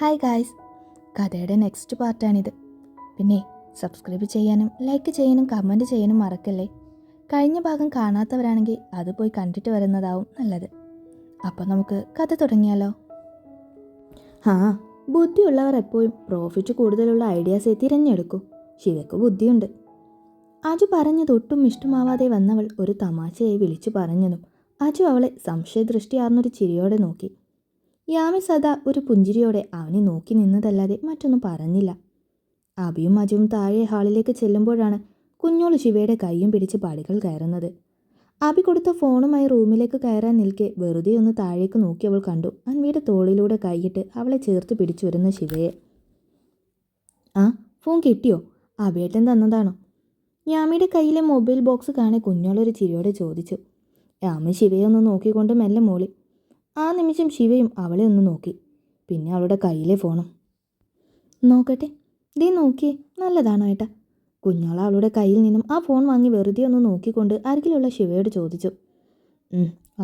Hi guys, കഥയുടെ next പാർട്ടാണിത്. പിന്നെ subscribe ചെയ്യാനും ലൈക്ക് ചെയ്യാനും കമൻറ്റ് ചെയ്യാനും മറക്കല്ലേ. കഴിഞ്ഞ ഭാഗം കാണാത്തവരാണെങ്കിൽ അത് പോയി കണ്ടിട്ട് വരുന്നതാവും നല്ലത്. അപ്പോൾ നമുക്ക് കഥ തുടങ്ങിയാലോ? ബുദ്ധിയുള്ളവർ എപ്പോഴും പ്രോഫിറ്റ് കൂടുതലുള്ള ഐഡിയാസെ തിരഞ്ഞെടുക്കൂ. ശിവയ്ക്ക് ബുദ്ധിയുണ്ട്. അജു പറഞ്ഞതൊട്ടും ഇഷ്ടമാവാതെ വന്നവൾ ഒരു തമാശയായി വിളിച്ചു പറഞ്ഞതും അജു അവളെ സംശയദൃഷ്ടിയാർന്നൊരു ചിരിയോടെ നോക്കി. യാമി സദാ ഒരു പുഞ്ചിരിയോടെ അവനെ നോക്കി നിന്നതല്ലാതെ മറ്റൊന്നും പറഞ്ഞില്ല. അബിയും അജുവും താഴെ ഹാളിലേക്ക് ചെല്ലുമ്പോഴാണ് കുഞ്ഞോള് ശിവയുടെ കൈയും പിടിച്ച് പടികൾ കയറുന്നത്. അബി കൊടുത്ത ഫോണുമായി റൂമിലേക്ക് കയറാൻ നിൽക്കെ വെറുതെ ഒന്ന് താഴേക്ക് നോക്കി അവൾ കണ്ടു അൻവിയുടെ തോളിലൂടെ കൈയിട്ട് അവളെ ചേർത്ത് പിടിച്ചു വരുന്ന ശിവയെ. ഫോൺ കിട്ടിയോ? അബിയേട്ടൻ തന്നതാണോ? യാമിയുടെ കയ്യിലെ മൊബൈൽ ബോക്സ് കാണെ കുഞ്ഞോളൊരു ചിരിയോടെ ചോദിച്ചു. യാമി ശിവയെ ഒന്ന് നോക്കിക്കൊണ്ട് മെല്ലെ മോളി. ആ നിമിഷം ശിവയും അവളെ ഒന്ന് നോക്കി. പിന്നെ അവളുടെ കയ്യിലെ ഫോണും. നോക്കട്ടെ, ദേ നോക്കിയേ, നല്ലതാണോ ഏട്ടാ? കുഞ്ഞോള അവളുടെ കയ്യിൽ നിന്നും ആ ഫോൺ വാങ്ങി വെറുതെ ഒന്ന് നോക്കിക്കൊണ്ട് അരികിലുള്ള ശിവയോട് ചോദിച്ചു.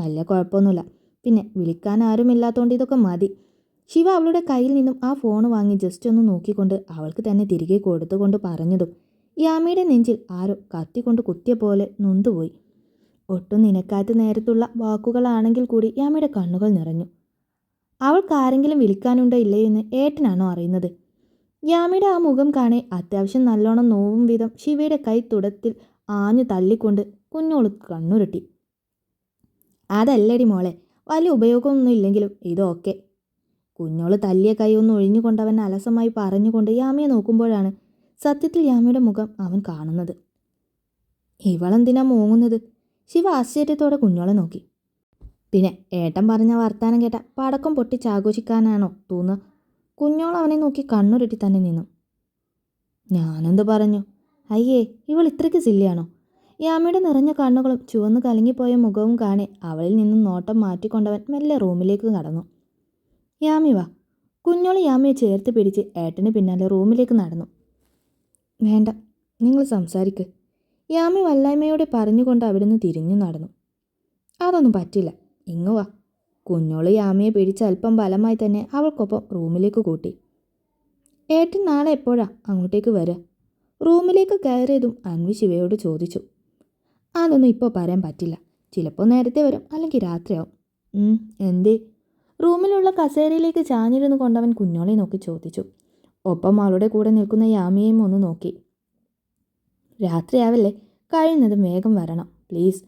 വലിയ കുഴപ്പമൊന്നുമില്ല, പിന്നെ വിളിക്കാൻ ആരുമില്ലാത്തതുകൊണ്ട് ഇതൊക്കെ മതി. ശിവ അവളുടെ കയ്യിൽ നിന്നും ആ ഫോൺ വാങ്ങി ജസ്റ്റ് ഒന്ന് നോക്കിക്കൊണ്ട് അവൾക്ക് തന്നെ തിരികെ കൊടുത്തുകൊണ്ട് പറഞ്ഞതും യാമിയുടെ നെഞ്ചിൽ ആരോ കത്തിക്കൊണ്ട് കുത്തിയ പോലെ നൊന്തുപോയി. ഒട്ടും നിനക്കാത്ത നേരത്തുള്ള വാക്കുകളാണെങ്കിൽ കൂടി യാമിയുടെ കണ്ണുകൾ നിറഞ്ഞു. അവൾക്ക് ആരെങ്കിലും വിളിക്കാനുണ്ടോ ഇല്ലയോ എന്ന് ഏട്ടനാണോ അറിയുന്നത്? യാമിയുടെ ആ മുഖം കാണെ അത്യാവശ്യം നല്ലോണം നോവും വിധം ശിവയുടെ കൈ തുടത്തിൽ ആഞ്ഞു തള്ളിക്കൊണ്ട് കുഞ്ഞോള് കണ്ണുരുട്ടി. അതല്ലടി മോളെ, വലിയ ഉപയോഗമൊന്നും ഇല്ലെങ്കിലും ഇതൊക്കെ. കുഞ്ഞോള് തല്ലിയ കൈ ഒന്ന് ഒഴിഞ്ഞുകൊണ്ടവൻ അലസമായി പറഞ്ഞുകൊണ്ട് യാമിയെ നോക്കുമ്പോഴാണ് സത്യത്തിൽ യാമിയുടെ മുഖം അവൻ കാണുന്നത്. ഇവളെന്തിനാ മോങ്ങുന്നത്? ശിവ ആശ്ചര്യത്തോടെ കുഞ്ഞോളെ നോക്കി. പിന്നെ ഏട്ടൻ പറഞ്ഞ വർത്താനം കേട്ട പടക്കം പൊട്ടിച്ചാഘോഷിക്കാനാണോ തോന്നുക? കുഞ്ഞോൾ അവനെ നോക്കി കണ്ണുരുട്ടി തന്നെ നിന്നു. ഞാനെന്ത് പറഞ്ഞു? അയ്യേ, ഇവൾ ഇത്രയ്ക്ക് സില്ലിയാണോ? യാമിയുടെ നിറഞ്ഞ കണ്ണുകളും ചുവന്ന് കലങ്ങിപ്പോയ മുഖവും കാണെ അവളിൽ നിന്നും നോട്ടം മാറ്റിക്കൊണ്ടവൻ മെല്ലെ റൂമിലേക്ക് കടന്നു. യാമി വാ. കുഞ്ഞോളി യാമിയെ ചേർത്ത് പിടിച്ച് ഏട്ടന് പിന്നാലെ റൂമിലേക്ക് നടന്നു. വേണ്ട, നിങ്ങൾ സംസാരിക്ക്. യാമി വല്ലായ്മയോടെ പറഞ്ഞുകൊണ്ട് അവിടുന്ന് തിരിഞ്ഞു നടന്നു. അതൊന്നും പറ്റില്ല, ഇങ്ങു വാ. കുഞ്ഞോള് യാമിയെ പിടിച്ച് അല്പം ബലമായി തന്നെ അവൾക്കൊപ്പം റൂമിലേക്ക് കൂട്ടി. ഏട്ടൻ നാളെ എപ്പോഴാ അങ്ങോട്ടേക്ക് വരിക? റൂമിലേക്ക് കയറിയതും അൻവി ശിവയോട് ചോദിച്ചു. അതൊന്നും ഇപ്പോൾ പറയാൻ പറ്റില്ല. ചിലപ്പോൾ നേരത്തെ വരും, അല്ലെങ്കിൽ രാത്രിയാവും. എന്തേ? റൂമിലുള്ള കസേരയിലേക്ക് ചാഞ്ഞിരുന്നു കൊണ്ടവൻ കുഞ്ഞോളെ നോക്കി ചോദിച്ചു. ഒപ്പം അവളുടെ കൂടെ നിൽക്കുന്ന യാമിയെയും ഒന്ന് നോക്കി. രാത്രിയാവല്ലേ, കഴിയുന്നതും വേഗം വരണം പ്ലീസ്.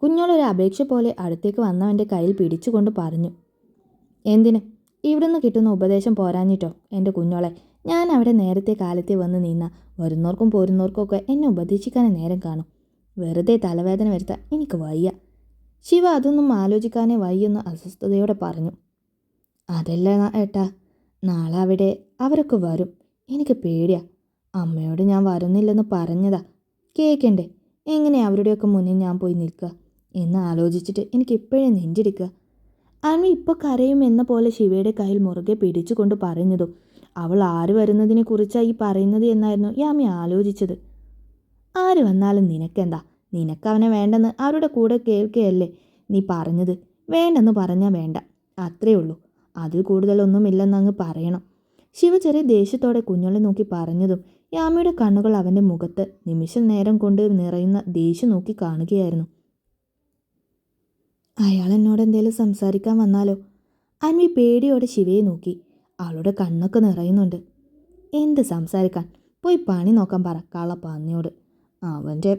കുഞ്ഞോളൊരു അപേക്ഷ പോലെ അടുത്തേക്ക് വന്നവൻ്റെ കയ്യിൽ പിടിച്ചുകൊണ്ട് പറഞ്ഞു. എന്തിന്? ഇവിടുന്ന് കിട്ടുന്ന ഉപദേശം പോരാഞ്ഞിട്ടോ എൻ്റെ കുഞ്ഞോളെ? ഞാൻ അവിടെ നേരത്തെ കാലത്തെ വന്ന് നിന്ന വരുന്നോർക്കും പോരുന്നോർക്കും ഒക്കെ എന്നെ ഉപദേശിക്കാനേ നേരം കാണും. വെറുതെ തലവേദന വരുത്താൻ എനിക്ക് വയ്യ. ശിവ അതൊന്നും ആലോചിക്കാനേ വയ്യെന്ന് അസ്വസ്ഥതയോടെ പറഞ്ഞു. അതല്ല ഏട്ടാ, നാളെ അവിടെ അവരൊക്കെ വരും. എനിക്ക് പേടിയാ. അമ്മയോട് ഞാൻ വരുന്നില്ലെന്ന് പറഞ്ഞതാ. കേൾക്കണ്ടേ? എങ്ങനെ അവരുടെയൊക്കെ മുന്നിൽ ഞാൻ പോയി നിൽക്കുക എന്ന് ആലോചിച്ചിട്ട് എനിക്ക് ഇപ്പോഴേ നെഞ്ചിടിക്കുക. അൻവി ഇപ്പോൾ കരയും എന്ന പോലെ ശിവയുടെ കയ്യിൽ മുറുകെ പിടിച്ചുകൊണ്ട് പറഞ്ഞതും അവൾ ആര് വരുന്നതിനെ കുറിച്ചാണ് ഈ പറയുന്നത് എന്നായിരുന്നു യാമി ആലോചിച്ചത്. ആര് വന്നാലും നിനക്കെന്താ? നിനക്കവനെ വേണ്ടെന്ന് അവരുടെ കൂടെ കേൾക്കുകയല്ലേ നീ പറഞ്ഞത്. വേണ്ടെന്ന് പറഞ്ഞാൽ വേണ്ട, അത്രേ ഉള്ളൂ. അതിൽ കൂടുതലൊന്നുമില്ലെന്നങ്ങ് പറയണം. ശിവ ചെറിയ ദേഷ്യത്തോടെ കുഞ്ഞോളെ നോക്കി പറഞ്ഞതും യാമിയുടെ കണ്ണുകൾ അവൻ്റെ മുഖത്ത് നിമിഷം നേരം കൊണ്ട് നിറയുന്ന ദേഷ്യം നോക്കി കാണുകയായിരുന്നു. അയാൾ എന്നോട് എന്തേലും സംസാരിക്കാൻ വന്നാലോ? അൻവി പേടിയോടെ ശിവയെ നോക്കി. അവളുടെ കണ്ണൊക്കെ നിറയുന്നുണ്ട്. എന്ത് സംസാരിക്കാൻ? പോയി പണി നോക്കാൻ പറ കള്ളപ്പന്നിയോട്. അവൻ്റെ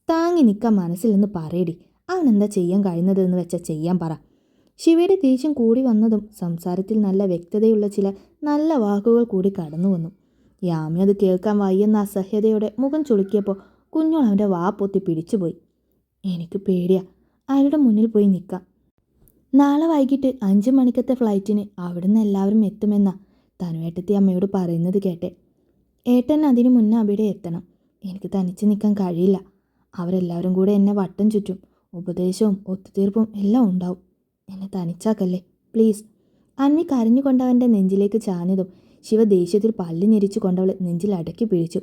താങ്ങി നിൽക്കാൻ മനസ്സിലെന്ന് പറയടി. അവനെന്താ ചെയ്യാൻ കഴിയുന്നതെന്ന് വെച്ചാൽ ചെയ്യാൻ പറ. ശിവയുടെ ദേഷ്യം കൂടി വന്നതും സംസാരത്തിൽ നല്ല വ്യക്തതയുള്ള ചില നല്ല വാക്കുകൾ കൂടി കടന്നു വന്നു. യാമി അത് കേൾക്കാൻ വയ്യെന്ന അസഹ്യതയോടെ മുഖം ചുളുക്കിയപ്പോൾ കുഞ്ഞോൾ അവൻ്റെ വാ പൊത്തി പിടിച്ചുപോയി. എനിക്ക് പേടിയാ അയാളുടെ മുന്നിൽ പോയി നിൽക്കാം. നാളെ വൈകിട്ട് 5 മണിക്കത്തെ ഫ്ലൈറ്റിന് അവിടുന്ന് എല്ലാവരും എത്തുമെന്നാ തനുവേട്ടത്തി അമ്മയോട് പറയുന്നത് കേട്ടെ. ഏട്ടൻ അതിനു മുന്നേ അവിടെ എത്തണം. എനിക്ക് തനിച്ച് നിൽക്കാൻ കഴിയില്ല. അവരെല്ലാവരും കൂടെ എന്നെ വട്ടം ചുറ്റും. ഉപദേശവും ഒത്തുതീർപ്പും എല്ലാം ഉണ്ടാവും. എന്നെ തനിച്ചാക്കല്ലേ പ്ലീസ്. അൻവി കരഞ്ഞുകൊണ്ടവൻ്റെ നെഞ്ചിലേക്ക് ചാഞ്ഞതും ശിവ ദേഷ്യത്തിൽ പല്ല് ഞെരിച്ചു കൊണ്ടവൾ നെഞ്ചിൽ അടക്കി പിടിച്ചു.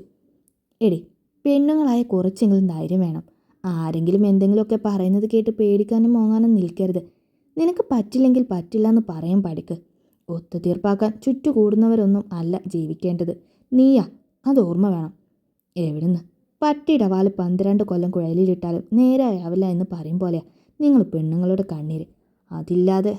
എടി, പെണ്ണുങ്ങളായ കുറച്ചെങ്കിലും ധൈര്യം വേണം. ആരെങ്കിലും എന്തെങ്കിലുമൊക്കെ പറയുന്നത് കേട്ട് പേടിക്കാനും മോങ്ങാനും നിൽക്കരുത്. നിനക്ക് പറ്റില്ലെങ്കിൽ പറ്റില്ല എന്ന് പറയാൻ പഠിക്ക്. ഒത്തുതീർപ്പാക്കാൻ ചുറ്റുകൂടുന്നവരൊന്നും അല്ല ജീവിക്കേണ്ടത്. നീയാ, അത് ഓർമ്മ വേണം. എവിടുന്ന് പട്ടിയുടെ വാല് 12 കൊല്ലം കുഴലിലിട്ടാലും നേരായാവില്ല എന്ന് പറയും പോലെയാ നിങ്ങൾ പെണ്ണുങ്ങളുടെ കണ്ണീര്. അതില്ലാതെ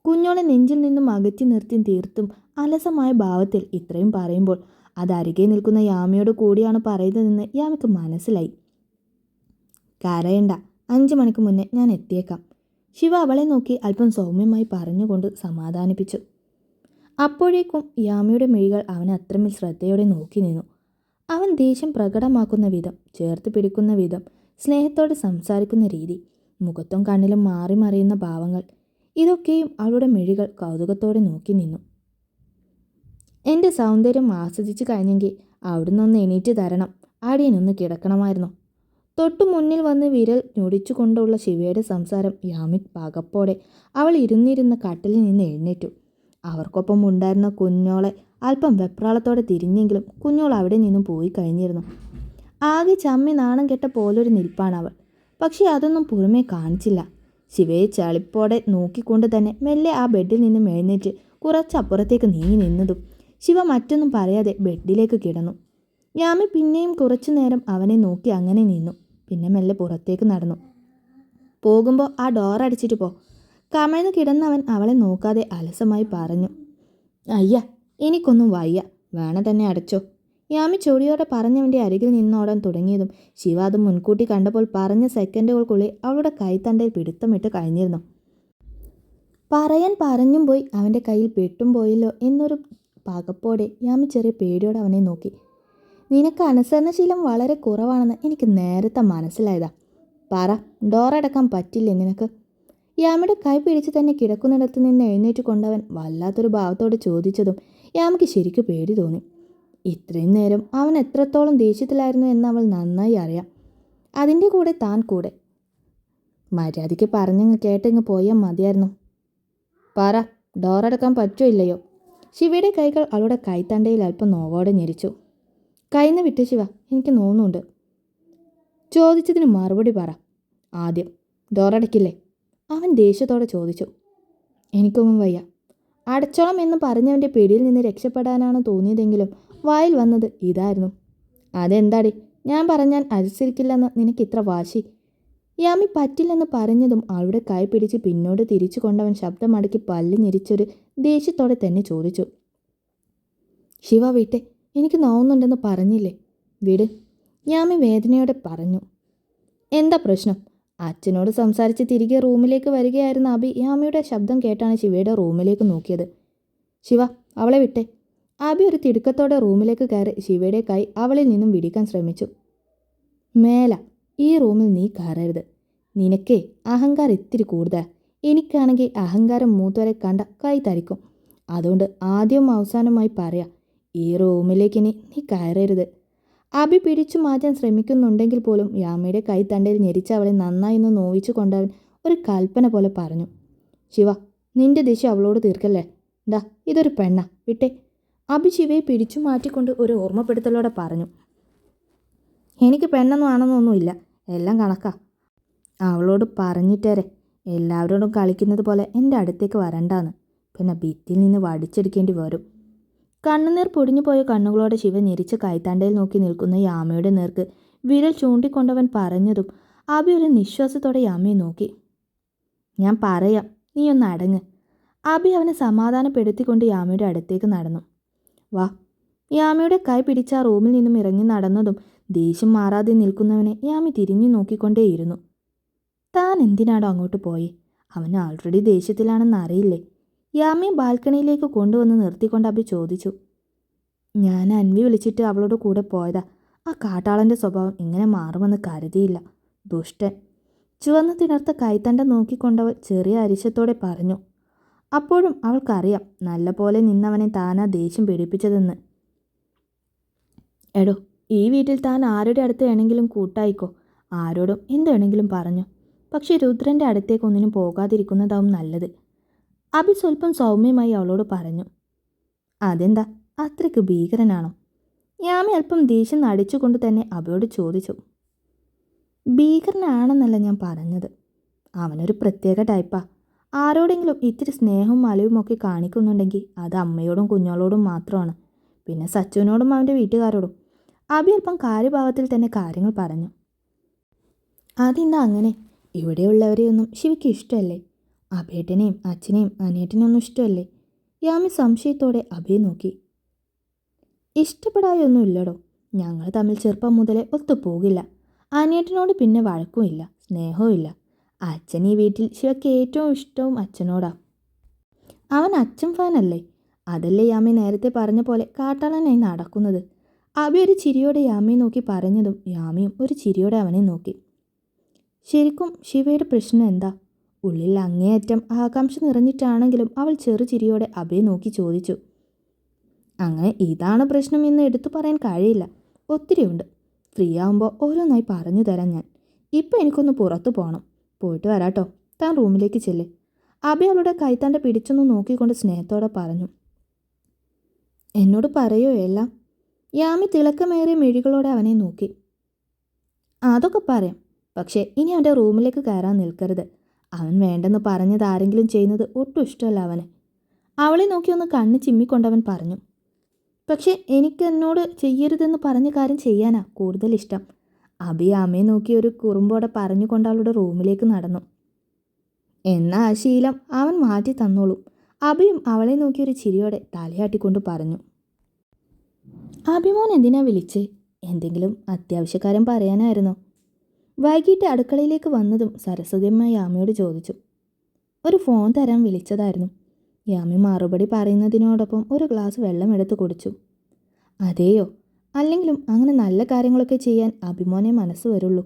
കുഞ്ഞോളെ നെഞ്ചിൽ നിന്നും അകറ്റി നിർത്തി തീർത്തും അലസമായ ഭാവത്തിൽ ഇത്രയും പറയുമ്പോൾ അതരികെ നിൽക്കുന്ന യാമിയോട് കൂടിയാണ് പറയുന്നതെന്ന് യാമിക്ക് മനസ്സിലായി. കരയണ്ട, 5 മണിക്ക് മുന്നേ ഞാൻ എത്തിയേക്കാം. ശിവ അവളെ നോക്കി അല്പം സൗമ്യമായി പറഞ്ഞുകൊണ്ട് സമാധാനിപ്പിച്ചു. അപ്പോഴേക്കും യാമിയുടെ മിഴികൾ അവനെ അത്രമേൽ ശ്രദ്ധയോടെ നോക്കി നിന്നു. അവൻ ദേഷ്യം പ്രകടമാക്കുന്ന വിധം, ചേർത്ത് പിടിക്കുന്ന വിധം, സ്നേഹത്തോടെ സംസാരിക്കുന്ന രീതി, മുഖത്തും കണ്ണിലും മാറി മറിയുന്ന ഭാവങ്ങൾ, ഇതൊക്കെയും അവളുടെ മിഴികൾ കൗതുകത്തോടെ നോക്കി നിന്നു. എൻ്റെ സൗന്ദര്യം ആസ്വദിച്ചു കഴിഞ്ഞെങ്കിൽ അവിടുന്നൊന്ന് എണീറ്റ് തരണം, അടിയനൊന്ന് കിടക്കണമായിരുന്നു. തൊട്ടു മുന്നിൽ വന്ന് വിരൽ ഞൊടിച്ചു കൊണ്ടുള്ള ശിവയുടെ സംസാരം യാമി പകപ്പോടെ അവൾ ഇരുന്നിരുന്ന കട്ടിലിൽ നിന്ന് എഴുന്നേറ്റു. അവർക്കൊപ്പം ഉണ്ടായിരുന്ന കുഞ്ഞോളെ അല്പം വെപ്രാളത്തോടെ തിരിഞ്ഞെങ്കിലും കുഞ്ഞോൾ അവിടെ നിന്നും പോയി കഴിഞ്ഞിരുന്നു. ആകെ ചമ്മി നാണം കെട്ട പോലൊരു നിൽപ്പാണ് അവൾ. പക്ഷെ അതൊന്നും പുറമേ കാണിച്ചില്ല. ശിവയെ ചളിപ്പോടെ നോക്കിക്കൊണ്ട് തന്നെ മെല്ലെ ആ ബെഡിൽ നിന്നും എഴുന്നേറ്റ് കുറച്ചപ്പുറത്തേക്ക് നീങ്ങി നിന്നതും ശിവ മറ്റൊന്നും പറയാതെ ബെഡിലേക്ക് കിടന്നു. യാമി പിന്നെയും കുറച്ചു നേരം അവനെ നോക്കി അങ്ങനെ നിന്നു. പിന്നെ മെല്ലെ പുറത്തേക്ക് നടന്നു. പോകുമ്പോൾ ആ ഡോർ അടിച്ചിട്ട് പോ. കമഴ്ന്ന് കിടന്നവൻ അവളെ നോക്കാതെ അലസമായി പറഞ്ഞു. അയ്യ, എനിക്കൊന്നും വയ്യ, വേണം തന്നെ അടച്ചോ. യാമി ചൊടിയോടെ പറഞ്ഞവൻ്റെ അരികിൽ നിന്നോടാൻ തുടങ്ങിയതും ശിവ അത് മുൻകൂട്ടി കണ്ടപ്പോൾ പറഞ്ഞ സെക്കൻഡുകൾക്കുള്ളിൽ അവളുടെ കൈത്തണ്ടയിൽ പിടുത്തമിട്ട് കഴിഞ്ഞിരുന്നു. പറയാൻ പറഞ്ഞും പോയി അവൻ്റെ കയ്യിൽ പെട്ടും പോയല്ലോ എന്നൊരു പകപ്പോടെ യാമി ചെറിയ പേടിയോടെ അവനെ നോക്കി. നിനക്ക് അനുസരണശീലം വളരെ കുറവാണെന്ന് എനിക്ക് നേരത്തെ മനസ്സിലായതാ. പറ, ഡോറടക്കാൻ പറ്റില്ലേ നിനക്ക്? യാമിയുടെ കൈ പിടിച്ച് തന്നെ കിടക്കുന്നിടത്ത് നിന്ന് എഴുന്നേറ്റ് കൊണ്ടവൻ വല്ലാത്തൊരു ഭാവത്തോട് ചോദിച്ചതും യാമിക്ക് ശരിക്കും പേടി തോന്നി. ഇത്രയും നേരം അവൻ എത്രത്തോളം ദേഷ്യത്തിലായിരുന്നു എന്ന് അവൾ നന്നായി അറിയാം. അതിൻ്റെ കൂടെ താൻ കൂടെ. മര്യാദയ്ക്ക് പറഞ്ഞങ്ങ് കേട്ടിങ്ങ് പോയാൽ മതിയായിരുന്നു. പറ, ഡോറടക്കാൻ പറ്റുമോ ഇല്ലയോ? ശിവയുടെ കൈകൾ അവളുടെ കൈത്തണ്ടയിൽ അല്പം നോവോടെ ഞെരിച്ചു. കൈന്ന് വിട്ട് ശിവ, എനിക്ക് നോവുന്നുണ്ട്. ചോദിച്ചതിന് മറുപടി പറ. ആദ്യം ഡോറടക്കില്ലേ? അവൻ ദേഷ്യത്തോടെ ചോദിച്ചു. എനിക്കൊന്നും വയ്യ. അടച്ചോളം എന്ന് പറഞ്ഞവൻ്റെ പിടിയിൽ നിന്ന് രക്ഷപ്പെടാനാണ് തോന്നിയതെങ്കിലും വായിൽ വന്നത് ഇതായിരുന്നു. അതെന്താടി, ഞാൻ പറഞ്ഞാൽ അനുസരിക്കില്ലെന്ന് നിനക്ക് ഇത്ര വാശി? യാമി പറ്റില്ലെന്ന് പറഞ്ഞതും അവളുടെ കൈ പിടിച്ച് പിന്നോട്ട് തിരിച്ചു കൊണ്ടവൻ ശബ്ദമടക്കി പല്ല് ഞെരിച്ചൊരു ദേഷ്യത്തോടെ തന്നെ ചോദിച്ചു. ശിവ വിട്ടെ, എനിക്ക് നോവുന്നുണ്ടെന്ന് പറഞ്ഞില്ലേ? വിട്, യാമി വേദനയോടെ പറഞ്ഞു. എന്താ പ്രശ്നം? അച്ഛനോട് സംസാരിച്ച് തിരികെ റൂമിലേക്ക് വരികയായിരുന്ന അബി യാമിയുടെ ശബ്ദം കേട്ടാണ് ശിവയുടെ റൂമിലേക്ക് നോക്കിയത്. ശിവ, അവളെ വിട്ടെ. അബി ഒരു തിടുക്കത്തോടെ റൂമിലേക്ക് കയറി ശിവയുടെ കൈ അവളിൽ നിന്നും വിടിക്കാൻ ശ്രമിച്ചു. മേല ഈ റൂമിൽ നീ കയറരുത്. നിനക്കേ അഹങ്കാരം ഇത്തിരി കൂടുതലാ. എനിക്കാണെങ്കിൽ അഹങ്കാരം മൂത്തവരെ കണ്ട കൈ തരിക്കും. അതുകൊണ്ട് ആദ്യവും അവസാനമായി പറയാ, ഈ റൂമിലേക്ക് നീ കയറരുത്. അബി പിടിച്ചു മാറ്റാൻ ശ്രമിക്കുന്നുണ്ടെങ്കിൽ പോലും യാമയുടെ കൈ തണ്ടയിൽ ഞെരിച്ച് അവളെ നന്നായി ഒന്ന് നോവിച്ചു കൊണ്ടവൻ ഒരു കൽപ്പന പോലെ പറഞ്ഞു. ശിവ, നിന്റെ ദിശ അവളോട് തീർക്കല്ലേ. ഡാ, ഇതൊരു പെണ്ണ, വിട്ടെ. അബി ശിവയെ പിടിച്ചു മാറ്റിക്കൊണ്ട് ഒരു ഓർമ്മപ്പെടുത്തലോടെ പറഞ്ഞു. എനിക്ക് പെണ്ണൊന്നും ആണെന്നൊന്നുമില്ല, എല്ലാം കണക്കാ. അവളോട് പറഞ്ഞിട്ടേരെ എല്ലാവരോടും കളിക്കുന്നത് പോലെ എൻ്റെ അടുത്തേക്ക് വരണ്ടാന്ന്. പിന്നെ ഭിത്തിയിൽ നിന്ന് വടിച്ചെടുക്കേണ്ടി വരും. കണ്ണുനീർ പൊടിഞ്ഞു പോയ കണ്ണുകളോടെ ശിവ ഞെരിച്ച കൈത്താണ്ടയിൽ നോക്കി നിൽക്കുന്ന യാമയുടെ നേർക്ക് വിരൽ ചൂണ്ടിക്കൊണ്ടവൻ പറഞ്ഞതും അബി ഒരു നിശ്വാസത്തോടെ യാമയെ നോക്കി. ഞാൻ പറയാം, നീ ഒന്ന് അടങ്ങ്. അബി അവനെ സമാധാനപ്പെടുത്തിക്കൊണ്ട് യാമയുടെ അടുത്തേക്ക് നടന്നു. വാ. യാമയുടെ കൈ പിടിച്ച ആ റൂമിൽ നിന്നും ഇറങ്ങി നടന്നതും ദേഷ്യം മാറാതെ നിൽക്കുന്നവനെ യാമി തിരിഞ്ഞു നോക്കിക്കൊണ്ടേയിരുന്നു. താൻ എന്തിനാടോ അങ്ങോട്ട് പോയി? അവൻ ആൾറെഡി ദേഷ്യത്തിലാണെന്ന് അറിയില്ലേ? യാമിയെ ബാൽക്കണിയിലേക്ക് കൊണ്ടുവന്ന് നിർത്തിക്കൊണ്ട് അബി ചോദിച്ചു. ഞാൻ അൻവി വിളിച്ചിട്ട് അവളോട് കൂടെ പോയതാ. ആ കാട്ടാളൻ്റെ സ്വഭാവം ഇങ്ങനെ മാറുമെന്ന് കരുതിയില്ല. ദുഷ്ടൻ. ചുവന്ന് തിണർത്ത കൈത്തണ്ട നോക്കിക്കൊണ്ടവൾ ചെറിയ അരിശത്തോടെ പറഞ്ഞു. അപ്പോഴും അവൾക്കറിയാം നല്ല പോലെ നിന്നവനെ താനാ ദേഷ്യം പിടിപ്പിച്ചതെന്ന്. എടോ, ഈ വീട്ടിൽ താൻ ആരുടെ അടുത്ത് വേണമെങ്കിലും കൂട്ടായിക്കോ, ആരോടും എന്ത് വേണമെങ്കിലും പറഞ്ഞു. പക്ഷേ രുദ്രൻ്റെ അടുത്തേക്ക് ഒന്നിനും പോകാതിരിക്കുന്നതാവും നല്ലത്. അബി സ്വല്പം സൗമ്യമായി അവളോട് പറഞ്ഞു. അതെന്താ, അത്രയ്ക്ക് ഭീകരനാണോ? യാമി അല്പം ദേഷ്യം നടിച്ചുകൊണ്ട് തന്നെ അബിയോട് ചോദിച്ചു. ഭീകരനാണെന്നല്ല ഞാൻ പറഞ്ഞത്. അവനൊരു പ്രത്യേക ടൈപ്പാ. ആരോടെങ്കിലും ഇത്തിരി സ്നേഹവും അലിവും ഒക്കെ കാണിക്കുന്നുണ്ടെങ്കിൽ അത് അമ്മയോടും കുഞ്ഞോളോടും മാത്രമാണ്. പിന്നെ സച്ചുവിനോടും അവൻ്റെ വീട്ടുകാരോടും. അബി അല്പം കാര്യഭാവത്തിൽ തന്നെ കാര്യങ്ങൾ പറഞ്ഞു. അതെന്താ അങ്ങനെ? ഇവിടെയുള്ളവരെയൊന്നും ശിവയ്ക്ക് ഇഷ്ടമല്ലേ? അബേട്ടനെയും അച്ഛനെയും അനിയേട്ടനെയൊന്നും ഇഷ്ടമല്ലേ? യാമി സംശയത്തോടെ അബിയെ നോക്കി. ഇഷ്ടപ്പെടായൊന്നുമില്ലടോ. ഞങ്ങൾ തമ്മിൽ ചെറുപ്പം മുതലേ ഒത്തുപോകില്ല. അനിയേട്ടനോട് പിന്നെ വഴക്കുമില്ല, സ്നേഹവും ഇല്ല. അച്ഛൻ ഈ വീട്ടിൽ ശിവയ്ക്ക് ഏറ്റവും ഇഷ്ടവും അച്ഛനോടാ. അവൻ അച്ഛൻ ഫാനല്ലേ? അതല്ലേ യാമി നേരത്തെ പറഞ്ഞ പോലെ കാട്ടാളനായി നടക്കുന്നത്. അബി ഒരു ചിരിയോടെ യാമിയെ നോക്കി പറഞ്ഞതും യാമിയും ഒരു ചിരിയോടെ അവനെ നോക്കി. ശരിക്കും ശിവയുടെ പ്രശ്നം എന്താ? ഉള്ളിൽ അങ്ങേയറ്റം ആകാംക്ഷ നിറഞ്ഞിട്ടാണെങ്കിലും അവൾ ചെറുചിരിയോടെ അബിയെ നോക്കി ചോദിച്ചു. അങ്ങനെ ഇതാണ് പ്രശ്നം എന്ന് എടുത്തു പറയാൻ കഴിയില്ല. ഒത്തിരിയുണ്ട്. ഫ്രീ ആവുമ്പോൾ ഓരോന്നായി പറഞ്ഞു തരാം ഞാൻ. ഇപ്പം എനിക്കൊന്ന് പുറത്തു പോകണം. പോയിട്ട് വരാട്ടോ. താൻ റൂമിലേക്ക് ചെല്ല്. അബി അവളുടെ കൈത്താണ്ട പിടിച്ചൊന്ന് നോക്കിക്കൊണ്ട് സ്നേഹത്തോടെ പറഞ്ഞു. എന്നോട് പറയോ എല്ലാം? യാമി തിളക്കമേറിയ മിഴികളോടെ അവനെ നോക്കി. അതൊക്കെ പറയാം. പക്ഷേ ഇനി അവൻ്റെ റൂമിലേക്ക് കയറാൻ നിൽക്കരുത്. അവൻ വേണ്ടെന്ന് പറഞ്ഞത് ആരെങ്കിലും ചെയ്യുന്നത് ഒട്ടും ഇഷ്ടമല്ല അവന്. അവളെ നോക്കി ഒന്ന് കണ്ണ് ചിമ്മിക്കൊണ്ടവൻ പറഞ്ഞു. പക്ഷേ എനിക്ക് എന്നോട് ചെയ്യരുതെന്ന് പറഞ്ഞ കാര്യം ചെയ്യാനാ കൂടുതൽ ഇഷ്ടം. അബി അമ്മയെ നോക്കി ഒരു കുറുമ്പോടെ പറഞ്ഞുകൊണ്ട് അവളുടെ റൂമിലേക്ക് നടന്നു. എന്നാ ആ ശീലം അവൻ മാറ്റി തന്നോളും. അബിയും അവളെ നോക്കി ഒരു ചിരിയോടെ തലയാട്ടിക്കൊണ്ട് പറഞ്ഞു. അഭിമോൻ എന്തിനാ വിളിച്ചേ? എന്തെങ്കിലും അത്യാവശ്യക്കാരൻ പറയാനായിരുന്നോ? വൈകിട്ട് അടുക്കളയിലേക്ക് വന്നതും സരസ്വതിയമ്മ യാമിയോട് ചോദിച്ചു. ഒരു ഫോൺ തരാൻ വിളിച്ചതായിരുന്നു. യാമി മറുപടി പറയുന്നതിനോടൊപ്പം ഒരു ഗ്ലാസ് വെള്ളം എടുത്ത് കുടിച്ചു. അതെയോ? അല്ലെങ്കിലും അങ്ങനെ നല്ല കാര്യങ്ങളൊക്കെ ചെയ്യാൻ അഭിമോനെ മനസ്സ് വരുള്ളൂ.